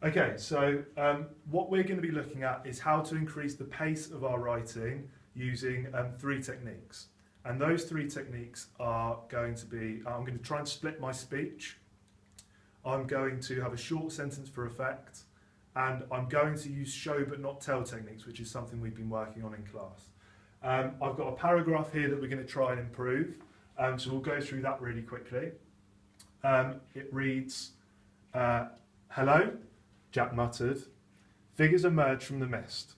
Okay, so what we're going to be looking at is how to increase the pace of our writing using 3 techniques. And those 3 techniques are going to be, I'm going to try and split my speech, I'm going to have a short sentence for effect, and I'm going to use show but not tell techniques, which is something we've been working on in class. I've got a paragraph here that we're going to try and improve, so we'll go through that really quickly. It reads, hello, Jack muttered. Figures emerged from the mist.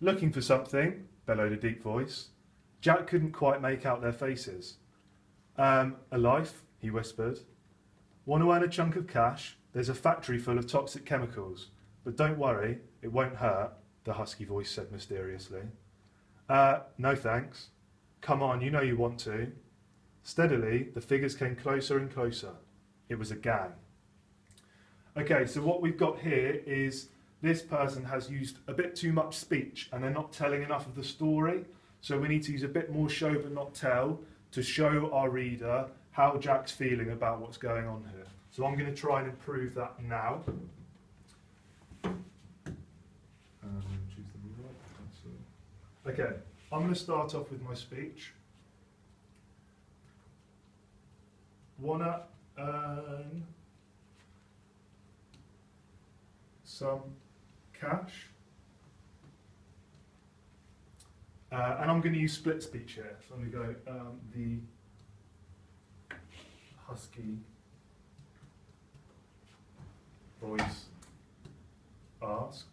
Looking for something, bellowed a deep voice. Jack couldn't quite make out their faces. A life, he whispered. Want to earn a chunk of cash? There's a factory full of toxic chemicals. But don't worry, it won't hurt, the husky voice said mysteriously. No thanks. Come on, you know you want to. Steadily, the figures came closer and closer. It was a gang. Okay, so what we've got here is this person has used a bit too much speech and they're not telling enough of the story. So we need to use a bit more show but not tell to show our reader how Jack's feeling about what's going on here. So I'm going to try and improve that now. Okay, I'm going to start off with my speech. Wanna earn some cash. And I'm going to use split speech here. So I'm going to go, the husky voice asked.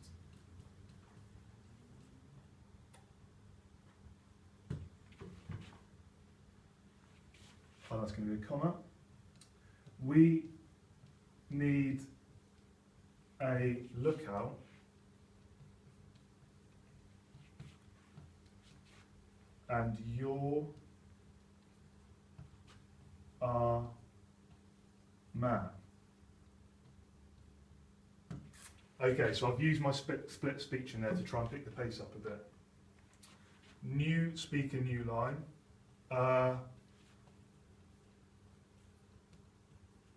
Oh, that's going to be a comma. We need a lookout and you're our man. Okay, so I've used my split speech in there to try and pick the pace up a bit. New speaker, new line.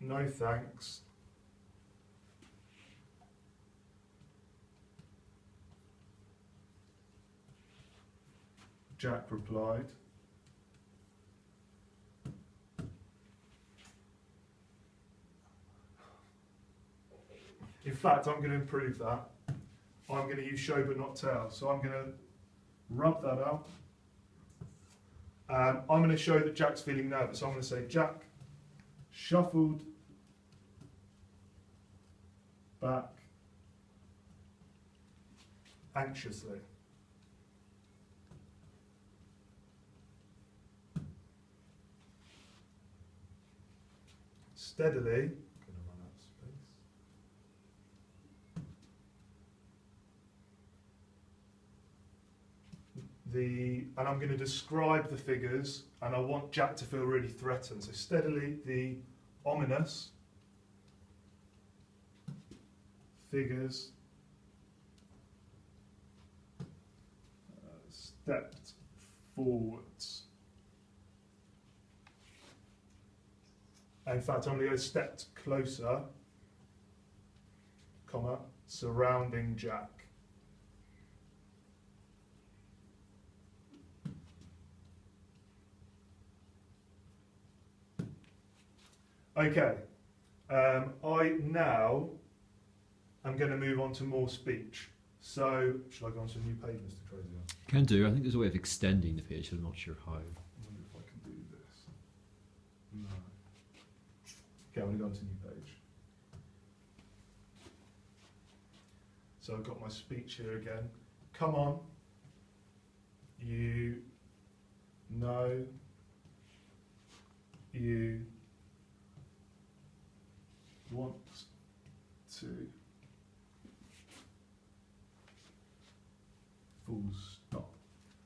No thanks. Jack replied. In fact, I'm going to improve that. I'm going to use show but not tell. So I'm going to rub that out. I'm going to show that Jack's feeling nervous. So I'm going to say, Jack shuffled back anxiously. Steadily, and I'm going to describe the figures, and I want Jack to feel really threatened. So steadily, the ominous figures stepped forwards. In fact, I'm going to go stepped closer, comma, surrounding Jack. Okay, I now am going to move on to more speech. So, shall I go on to a new page, Mr. Crozier? Can do. I think there's a way of extending the page. I'm not sure how. I wonder if I can do this. No. Okay, I'm going to go on to a new page. So I've got my speech here again. Come on. You know you want to full stop.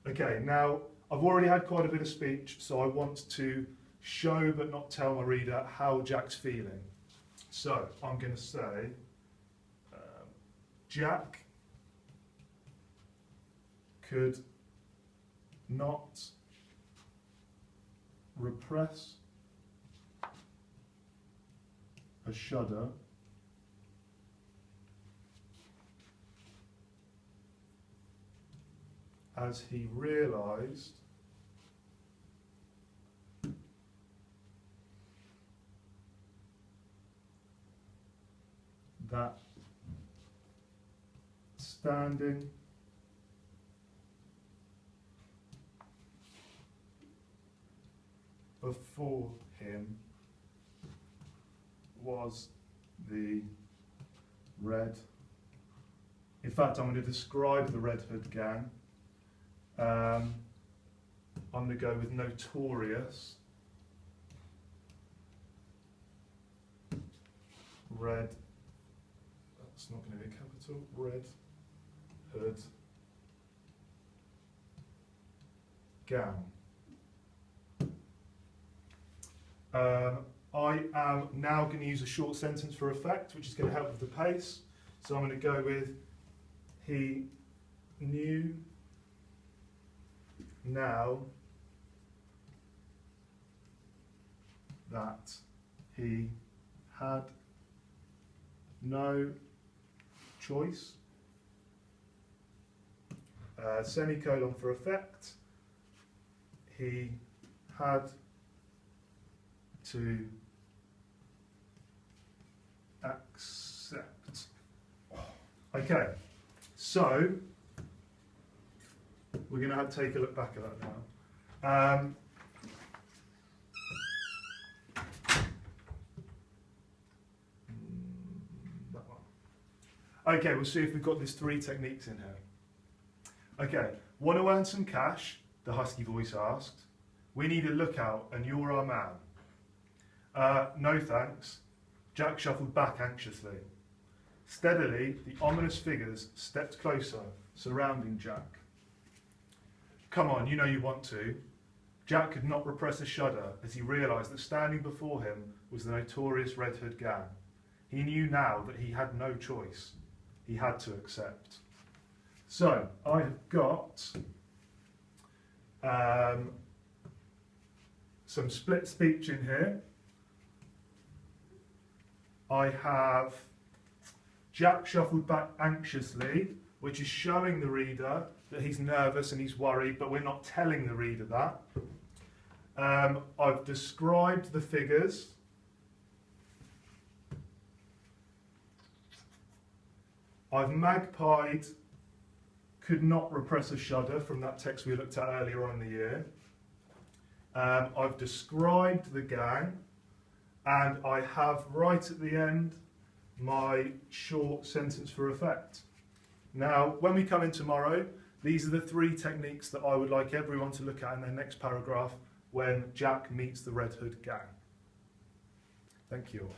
Okay, now I've already had quite a bit of speech, so I want to show but not tell my reader how Jack's feeling. So I'm going to say, Jack could not repress a shudder as he realised that standing before him was the Red. In fact, I'm going to describe the Red Hood gang. I'm going to go with notorious Red. That's not going to be a capital. Red Hood gang. I am now going to use a short sentence for effect, which is going to help with the pace. So I'm going to go with he knew now that he had no choice. Semicolon for effect. He had to accept. Okay, so we're going to have to take a look back at that now. That one. Okay, we'll see if we've got these 3 techniques in here. Okay, want to earn some cash? The husky voice asked. We need a lookout and you're our man. No thanks. Jack shuffled back anxiously. Steadily, the ominous figures stepped closer, surrounding Jack. Come on, you know you want to. Jack could not repress a shudder as he realised that standing before him was the notorious Red Hood gang. He knew now that he had no choice. He had to accept. So, I have got some split speech in here. I have Jack shuffled back anxiously, which is showing the reader that he's nervous and he's worried, but we're not telling the reader that. I've described the figures. I've magpied could not repress a shudder from that text we looked at earlier on in the year. I've described the gang, and I have right at the end my short sentence for effect. Now, when we come in tomorrow, these are the 3 techniques that I would like everyone to look at in their next paragraph when Jack meets the Red Hood gang. Thank you all.